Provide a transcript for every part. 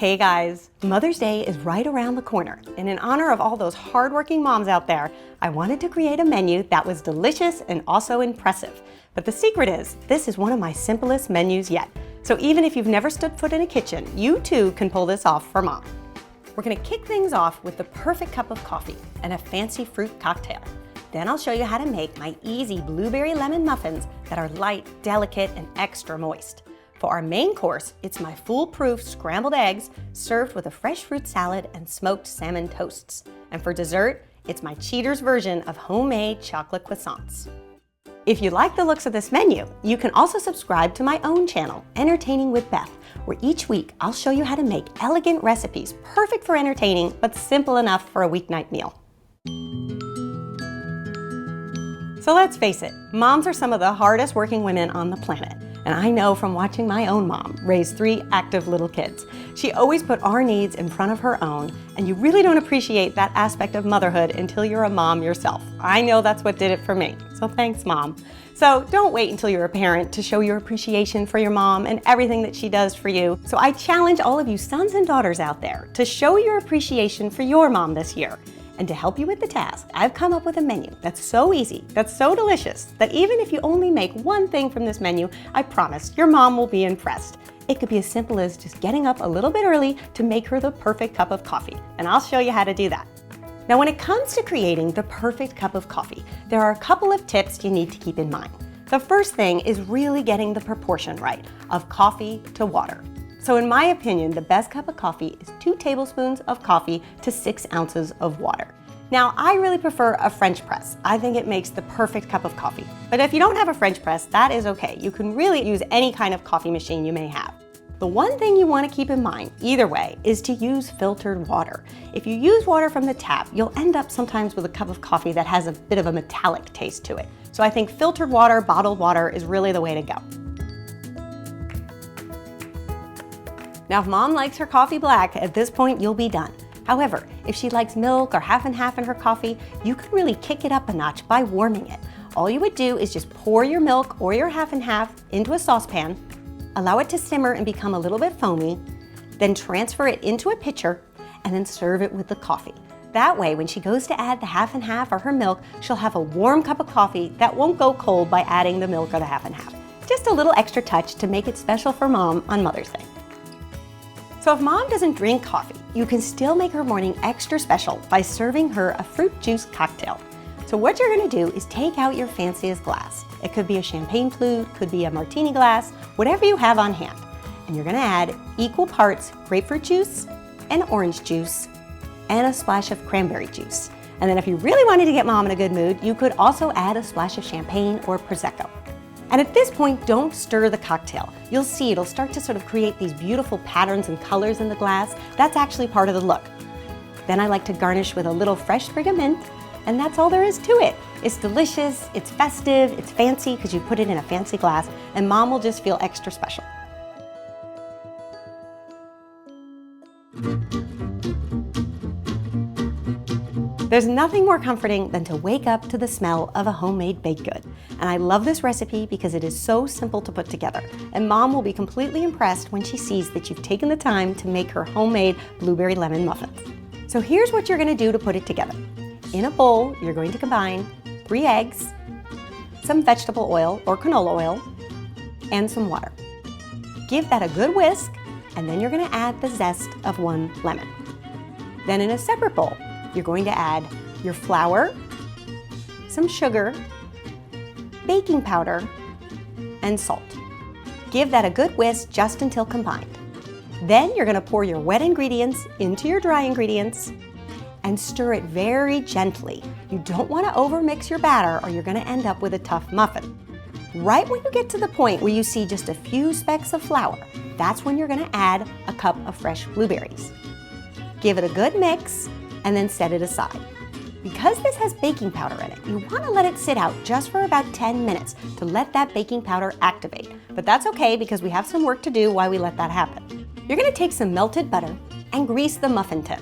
Hey guys, Mother's Day is right around the corner, and in honor of all those hardworking moms out there, I wanted to create a menu that was delicious and also impressive. But the secret is, this is one of my simplest menus yet. So even if you've never stood foot in a kitchen, you too can pull this off for mom. We're gonna kick things off with the perfect cup of coffee and a fancy fruit cocktail. Then I'll show you how to make my easy blueberry lemon muffins that are light, delicate, and extra moist. For our main course, it's my foolproof scrambled eggs served with a fresh fruit salad and smoked salmon toasts. And for dessert, it's my cheater's version of homemade chocolate croissants. If you like the looks of this menu, you can also subscribe to my own channel, Entertaining with Beth, where each week I'll show you how to make elegant recipes perfect for entertaining, but simple enough for a weeknight meal. So let's face it, moms are some of the hardest working women on the planet. And I know from watching my own mom raise 3 active little kids. She always put our needs in front of her own, and you really don't appreciate that aspect of motherhood until you're a mom yourself. I know that's what did it for me, so thanks, Mom. So don't wait until you're a parent to show your appreciation for your mom and everything that she does for you. So I challenge all of you sons and daughters out there to show your appreciation for your mom this year. And to help you with the task, I've come up with a menu that's so easy, that's so delicious, that even if you only make one thing from this menu, I promise your mom will be impressed. It could be as simple as just getting up a little bit early to make her the perfect cup of coffee, and I'll show you how to do that. Now, when it comes to creating the perfect cup of coffee, there are a couple of tips you need to keep in mind. The first thing is really getting the proportion right of coffee to water. So in my opinion, the best cup of coffee is 2 tablespoons of coffee to 6 ounces of water. Now, I really prefer a French press. I think it makes the perfect cup of coffee. But if you don't have a French press, that is okay. You can really use any kind of coffee machine you may have. The one thing you want to keep in mind, either way, is to use filtered water. If you use water from the tap, you'll end up sometimes with a cup of coffee that has a bit of a metallic taste to it. So I think filtered water, bottled water is really the way to go. Now, if mom likes her coffee black, at this point you'll be done. However, if she likes milk or half and half in her coffee, you can really kick it up a notch by warming it. All you would do is just pour your milk or your half and half into a saucepan, allow it to simmer and become a little bit foamy, then transfer it into a pitcher, and then serve it with the coffee. That way, when she goes to add the half and half or her milk, she'll have a warm cup of coffee that won't go cold by adding the milk or the half and half. Just a little extra touch to make it special for mom on Mother's Day. So if mom doesn't drink coffee, you can still make her morning extra special by serving her a fruit juice cocktail. So what you're gonna do is take out your fanciest glass. It could be a champagne flute, could be a martini glass, whatever you have on hand. And you're gonna add equal parts grapefruit juice and orange juice and a splash of cranberry juice. And then if you really wanted to get mom in a good mood, you could also add a splash of champagne or Prosecco. And at this point, don't stir the cocktail. You'll see it'll start to sort of create these beautiful patterns and colors in the glass. That's actually part of the look. Then I like to garnish with a little fresh sprig of mint, and that's all there is to it. It's delicious, it's festive, it's fancy because you put it in a fancy glass, and mom will just feel extra special. There's nothing more comforting than to wake up to the smell of a homemade baked good. And I love this recipe because it is so simple to put together. And mom will be completely impressed when she sees that you've taken the time to make her homemade blueberry lemon muffins. So here's what you're gonna do to put it together. In a bowl, you're going to combine 3 eggs, some vegetable oil or canola oil, and some water. Give that a good whisk, and then you're gonna add the zest of 1 lemon. Then in a separate bowl, you're going to add your flour, some sugar, baking powder, and salt. Give that a good whisk just until combined. Then you're gonna pour your wet ingredients into your dry ingredients and stir it very gently. You don't wanna overmix your batter or you're gonna end up with a tough muffin. Right when you get to the point where you see just a few specks of flour, that's when you're gonna add a cup of fresh blueberries. Give it a good mix, and then set it aside. Because this has baking powder in it, you want to let it sit out just for about 10 minutes to let that baking powder activate. But that's okay because we have some work to do while we let that happen. You're going to take some melted butter and grease the muffin tin.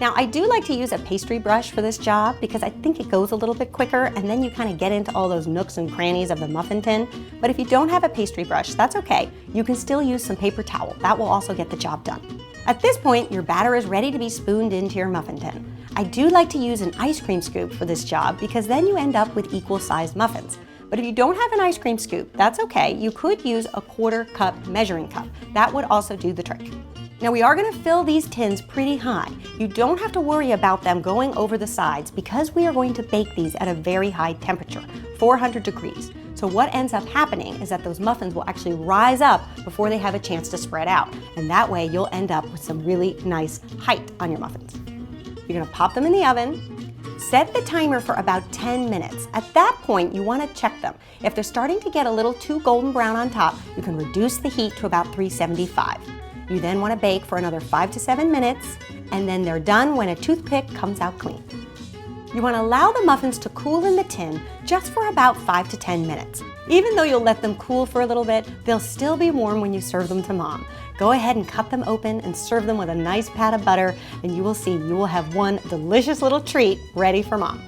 Now, I do like to use a pastry brush for this job because I think it goes a little bit quicker and then you kind of get into all those nooks and crannies of the muffin tin. But if you don't have a pastry brush, that's okay. You can still use some paper towel. That will also get the job done. At this point, your batter is ready to be spooned into your muffin tin. I do like to use an ice cream scoop for this job because then you end up with equal-sized muffins. But if you don't have an ice cream scoop, that's okay. You could use a 1/4 cup measuring cup. That would also do the trick. Now we are going to fill these tins pretty high. You don't have to worry about them going over the sides because we are going to bake these at a very high temperature, 400 degrees. So what ends up happening is that those muffins will actually rise up before they have a chance to spread out. And that way you'll end up with some really nice height on your muffins. You're going to pop them in the oven. Set the timer for about 10 minutes. At that point, you want to check them. If they're starting to get a little too golden brown on top, you can reduce the heat to about 375. You then want to bake for another 5 to 7 minutes, and then they're done when a toothpick comes out clean. You want to allow the muffins to cool in the tin just for about 5 to 10 minutes. Even though you'll let them cool for a little bit, they'll still be warm when you serve them to Mom. Go ahead and cut them open and serve them with a nice pat of butter, and you will see you will have one delicious little treat ready for Mom.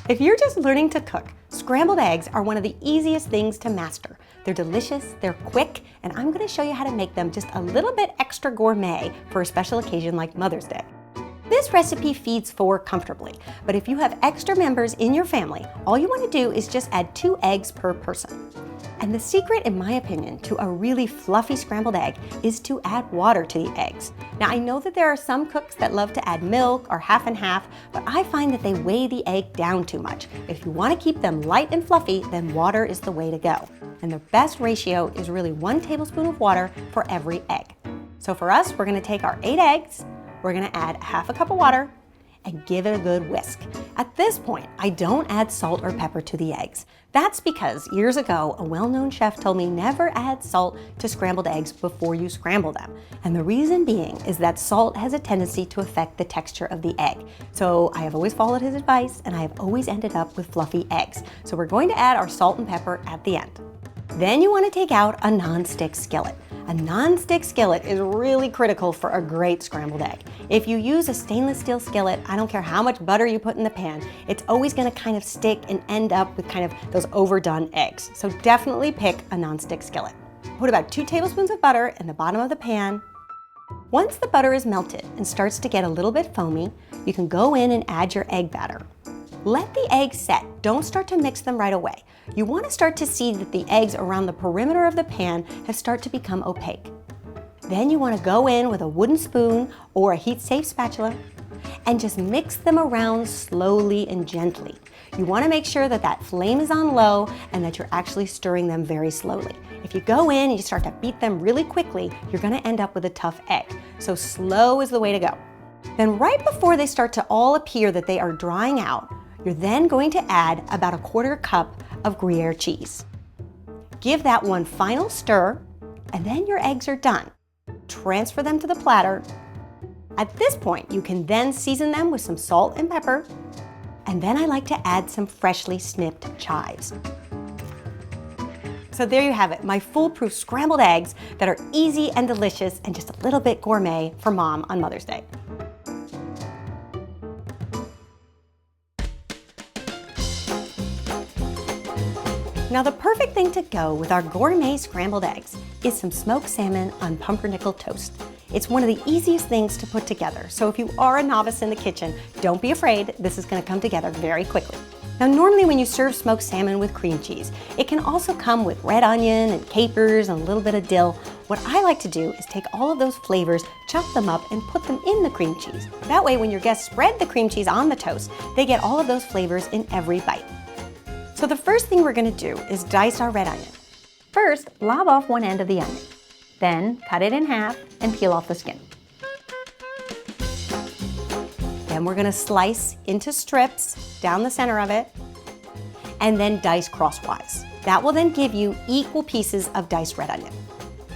If you're just learning to cook, scrambled eggs are one of the easiest things to master. They're delicious, they're quick, and I'm going to show you how to make them just a little bit extra gourmet for a special occasion like Mother's Day. This recipe feeds 4 comfortably, but if you have extra members in your family, all you want to do is just add 2 eggs per person. And the secret, in my opinion, to a really fluffy scrambled egg is to add water to the eggs. Now, I know that there are some cooks that love to add milk or half and half, but I find that they weigh the egg down too much. If you want to keep them light and fluffy, then water is the way to go. And the best ratio is really 1 tablespoon of water for every egg. So for us, we're going to take our 8 eggs, we're going to add half a cup of water, and give it a good whisk. At this point, I don't add salt or pepper to the eggs. That's because years ago, a well-known chef told me never add salt to scrambled eggs before you scramble them. And the reason being is that salt has a tendency to affect the texture of the egg. So I have always followed his advice, and I have always ended up with fluffy eggs. So we're going to add our salt and pepper at the end. Then you want to take out a non-stick skillet. A non-stick skillet is really critical for a great scrambled egg. If you use a stainless steel skillet, I don't care how much butter you put in the pan, it's always going to kind of stick and end up with kind of those overdone eggs. So definitely pick a non-stick skillet. Put about 2 tablespoons of butter in the bottom of the pan. Once the butter is melted and starts to get a little bit foamy, you can go in and add your egg batter. Let the eggs set. Don't start to mix them right away. You want to start to see that the eggs around the perimeter of the pan have started to become opaque. Then you want to go in with a wooden spoon or a heat-safe spatula and just mix them around slowly and gently. You want to make sure that that flame is on low and that you're actually stirring them very slowly. If you go in and you start to beat them really quickly, you're going to end up with a tough egg. So slow is the way to go. Then right before they start to all appear that they are drying out, you're then going to add about a 1/4 cup of Gruyere cheese. Give that one final stir, and then your eggs are done. Transfer them to the platter. At this point, you can then season them with some salt and pepper, and then I like to add some freshly snipped chives. So there you have it, my foolproof scrambled eggs that are easy and delicious and just a little bit gourmet for Mom on Mother's Day. Now the perfect thing to go with our gourmet scrambled eggs is some smoked salmon on pumpernickel toast. It's one of the easiest things to put together, so if you are a novice in the kitchen, don't be afraid, this is going to come together very quickly. Now normally when you serve smoked salmon with cream cheese, it can also come with red onion and capers and a little bit of dill. What I like to do is take all of those flavors, chop them up, and put them in the cream cheese. That way when your guests spread the cream cheese on the toast, they get all of those flavors in every bite. So the first thing we're going to do is dice our red onion. First, lob off one end of the onion. Then cut it in half and peel off the skin. Then we're going to slice into strips down the center of it and then dice crosswise. That will then give you equal pieces of diced red onion.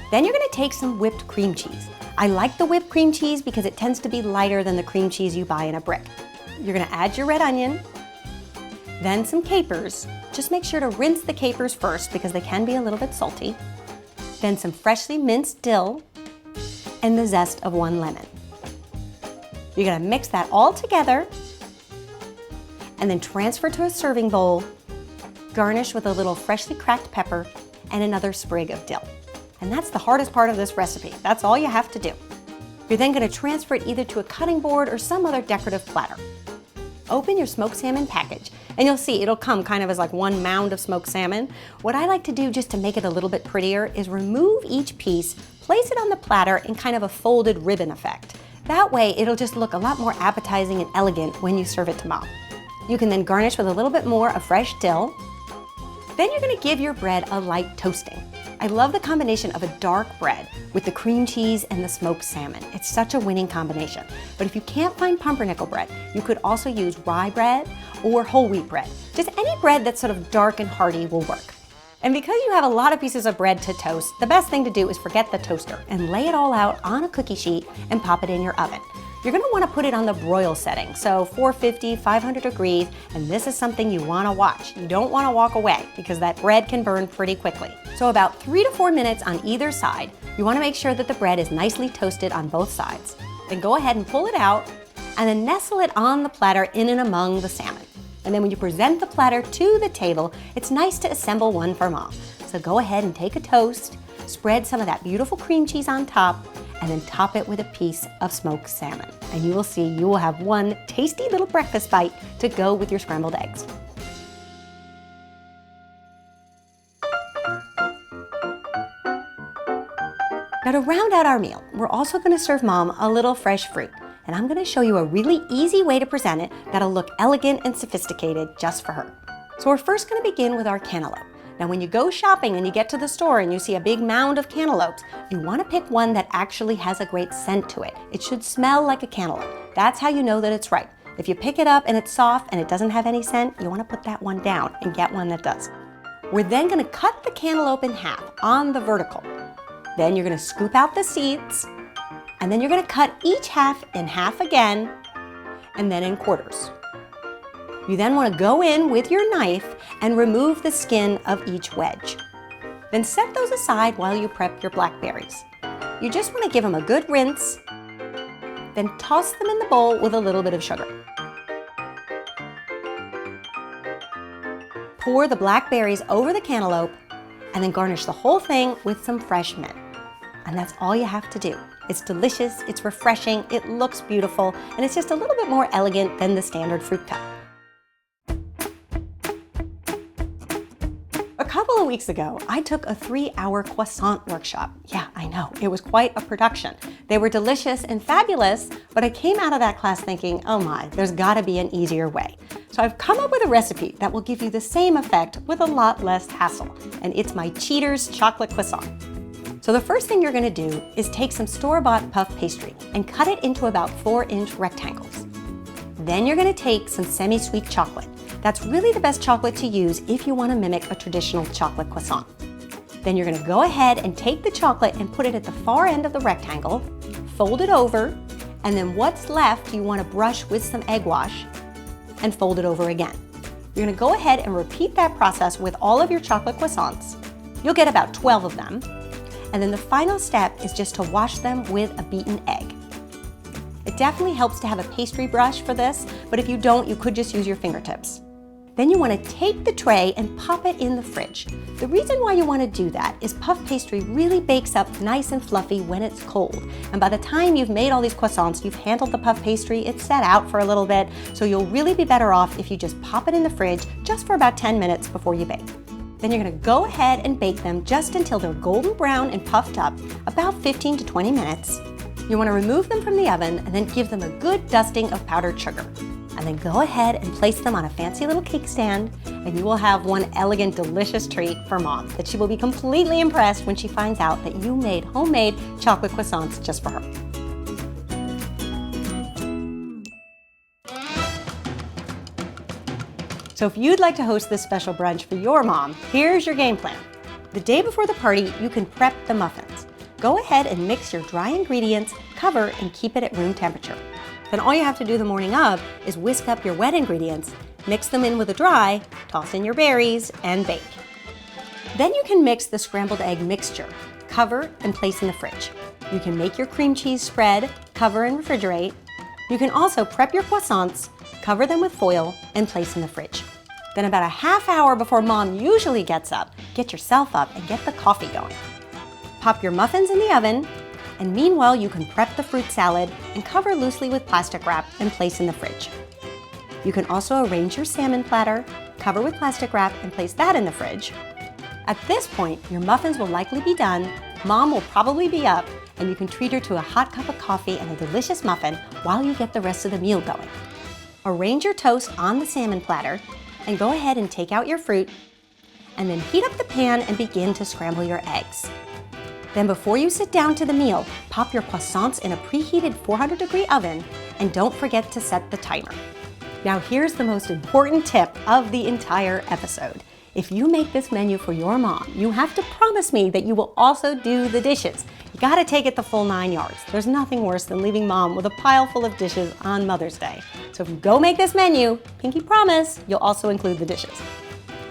Then you're going to take some whipped cream cheese. I like the whipped cream cheese because it tends to be lighter than the cream cheese you buy in a brick. You're going to add your red onion, then some capers. Just make sure to rinse the capers first because they can be a little bit salty. Then some freshly minced dill and the zest of 1 lemon. You're going to mix that all together and then transfer to a serving bowl garnish with a little freshly cracked pepper and another sprig of dill. And that's the hardest part of this recipe. That's all you have to do. You're then going to transfer it either to a cutting board or some other decorative platter. Open your smoked salmon package, and you'll see it'll come kind of as like one mound of smoked salmon. What I like to do just to make it a little bit prettier is remove each piece, place it on the platter in kind of a folded ribbon effect. That way it'll just look a lot more appetizing and elegant when you serve it to mom. You can then garnish with a little bit more of fresh dill. Then you're going to give your bread a light toasting. I love the combination of a dark bread with the cream cheese and the smoked salmon. It's such a winning combination. But if you can't find pumpernickel bread, you could also use rye bread or whole wheat bread. Just any bread that's sort of dark and hearty will work. And because you have a lot of pieces of bread to toast, the best thing to do is forget the toaster and lay it all out on a cookie sheet and pop it in your oven. You're going to want to put it on the broil setting, so 450, 500 degrees, and this is something you want to watch. You don't want to walk away because that bread can burn pretty quickly. So about 3 to 4 minutes on either side. You want to make sure that the bread is nicely toasted on both sides. Then go ahead and pull it out and then nestle it on the platter in and among the salmon. And then when you present the platter to the table, it's nice to assemble one for mom. So go ahead and take a toast, spread some of that beautiful cream cheese on top, and then top it with a piece of smoked salmon. And you will see you will have one tasty little breakfast bite to go with your scrambled eggs. Now to round out our meal, we're also going to serve mom a little fresh fruit. And I'm going to show you a really easy way to present it that'll look elegant and sophisticated just for her. So we're first going to begin with our cantaloupe. Now when you go shopping and you get to the store and you see a big mound of cantaloupes, you want to pick one that actually has a great scent to it. It should smell like a cantaloupe. That's how you know that it's right. If you pick it up and it's soft and it doesn't have any scent, you want to put that one down and get one that does. We're then going to cut the cantaloupe in half on the vertical. Then you're going to scoop out the seeds, and then you're going to cut each half in half again, and then in quarters. You then want to go in with your knife and remove the skin of each wedge. Then set those aside while you prep your blackberries. You just want to give them a good rinse, then toss them in the bowl with a little bit of sugar. Pour the blackberries over the cantaloupe, and then garnish the whole thing with some fresh mint. And that's all you have to do. It's delicious, it's refreshing, it looks beautiful, and it's just a little bit more elegant than the standard fruit cup. A couple of weeks ago, I took a 3-hour croissant workshop. Yeah, I know, it was quite a production. They were delicious and fabulous, but I came out of that class thinking, oh my, there's gotta be an easier way. So I've come up with a recipe that will give you the same effect with a lot less hassle, and it's my Cheater's chocolate croissant. So the first thing you're gonna do is take some store-bought puff pastry and cut it into about 4-inch rectangles. Then you're gonna take some semi-sweet chocolate. That's really the best chocolate to use if you wanna mimic a traditional chocolate croissant. Then you're gonna go ahead and take the chocolate and put it at the far end of the rectangle, fold it over, and then what's left you wanna brush with some egg wash and fold it over again. You're gonna go ahead and repeat that process with all of your chocolate croissants. You'll get about 12 of them. And then the final step is just to wash them with a beaten egg. It definitely helps to have a pastry brush for this, but if you don't, you could just use your fingertips. Then you want to take the tray and pop it in the fridge. The reason why you want to do that is puff pastry really bakes up nice and fluffy when it's cold. And by the time you've made all these croissants, you've handled the puff pastry, it's set out for a little bit, so you'll really be better off if you just pop it in the fridge just for about 10 minutes before you bake. Then you're going to go ahead and bake them just until they're golden brown and puffed up, about 15 to 20 minutes. You want to remove them from the oven and then give them a good dusting of powdered sugar. And then go ahead and place them on a fancy little cake stand, and you will have one elegant, delicious treat for mom that she will be completely impressed when she finds out that you made homemade chocolate croissants just for her. So if you'd like to host this special brunch for your mom, here's your game plan. The day before the party, you can prep the muffins. Go ahead and mix your dry ingredients, cover, and keep it at room temperature. Then all you have to do the morning of is whisk up your wet ingredients, mix them in with the dry, toss in your berries, and bake. Then you can mix the scrambled egg mixture, cover, and place in the fridge. You can make your cream cheese spread, cover, and refrigerate. You can also prep your croissants, cover them with foil, and place in the fridge. Then about a half hour before Mom usually gets up, get yourself up and get the coffee going. Pop your muffins in the oven, and meanwhile you can prep the fruit salad and cover loosely with plastic wrap and place in the fridge. You can also arrange your salmon platter, cover with plastic wrap and place that in the fridge. At this point, your muffins will likely be done, Mom will probably be up, and you can treat her to a hot cup of coffee and a delicious muffin while you get the rest of the meal going. Arrange your toast on the salmon platter and go ahead and take out your fruit, and then heat up the pan and begin to scramble your eggs. Then before you sit down to the meal, pop your croissants in a preheated 400-degree oven and don't forget to set the timer. Now here's the most important tip of the entire episode. If you make this menu for your mom, you have to promise me that you will also do the dishes. You gotta take it the full 9 yards. There's nothing worse than leaving Mom with a pile full of dishes on Mother's Day. So if you go make this menu, pinky promise, you'll also include the dishes.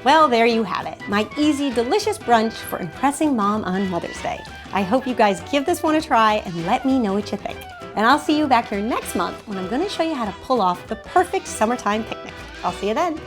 Well, there you have it, my easy, delicious brunch for impressing Mom on Mother's Day. I hope you guys give this one a try and let me know what you think. And I'll see you back here next month when I'm gonna show you how to pull off the perfect summertime picnic. I'll see you then.